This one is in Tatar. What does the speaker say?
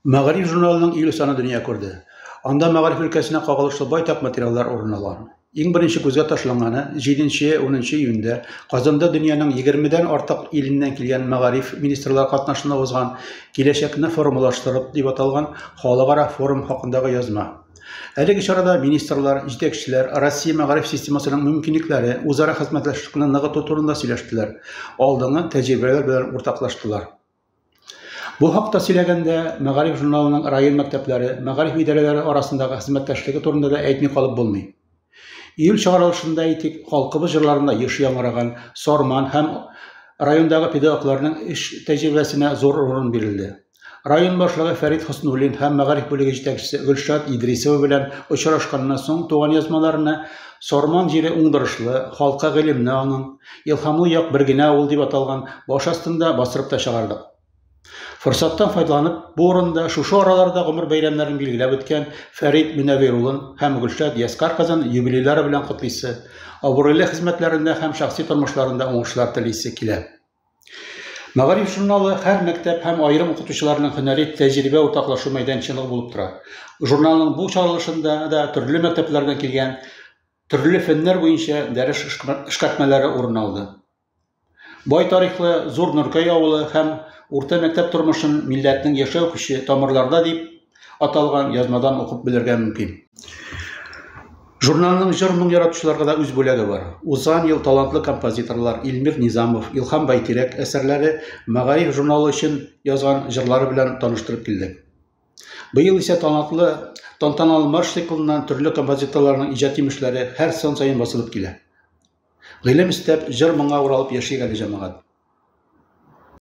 Мәгариф журналының июль саны дөнья күрде. Анда мәгариф өлкәсенә кагылышлы байтак материаллар урын алган. Иң беренче күзгә ташланганы 7-10 июньдә Казанда дөньяның 20дән артык иленнән килгән мәгариф министрлар катнашында узган киләчәкне формалаштырып дип аталган халыкара форум хакындагы язма. Әлеге чарада министрлар, җитәкчеләр Россия мәгариф системасының мөмкинлекләре, үзара хезмәттәшлекне ныгыту турында сөйләштеләр. Алдынгы тәҗрибәләр белән уртаклаштылар. Бу хакта сөйләгәндә мәгариф журналының район мәктәпләре, мәгариф идарәләре арасындагы хезмәттәшлеге турында да әйтми калып булмый. Июль чыгарылышында әйтик, халкыбыз җырларында еш яңгыраган Сорман һәм райондагы педагогларның эш тәҗрибәсенә зур урын бирелде. Район башлыгы Фәрит Хөснуллин һәм мәгариф бүлеге җитәкчесе Гөлшат Идрисова белән очрашканнан соң туган язмаларына Сорман җире уңдырышлы, халкы гыйлемне аның, илһамлы як бер генә авыл дип аталган баш астында бастырып та чыгардык. Форсаттан файдаланып, бу урында шушы араларда гомер бәйрәмнәрен билгеләп үткән Фәрит Мөнәвир улын һәм Гөлшат Яскар Казан юбилейлары белән котлыйсы, абруйлы хезмәтләрендә һәм шәхси тормышларында уңышлар телисе килә. Мәгариф журналы һәр мәктәп һәм аерым укытучыларның һөнәри тәҗрибә уртаклашу мәйданчыгы булып тора. Журналның бу чыгарылышында да төрле мәктәпләрдән килгән төрле фәннәр буенча дәрес эшкәртмәләре урын алды. Бай тарихлы Зур Нуркай авылы һәм урта мәктәп тормышын милләтнең яшәү көче тамырларда дип аталган язмадан укып белергә мөмкин. Журналның җыр-моң яратучыларга да үз бүләге бар. Узган ел талантлы композиторлар Илмир Низамов, Илһам Байтирәк әсәрләре мәгариф журналы өчен язган җырлары белән таныштырып килдек. Быел исә талантлы тантаналы марш циклыннан төрле композиторларның иҗат имешләре һәр сан саен басылып килә. Гыйлем истәп, җыр-моңга уралып яши әле җәмәгать.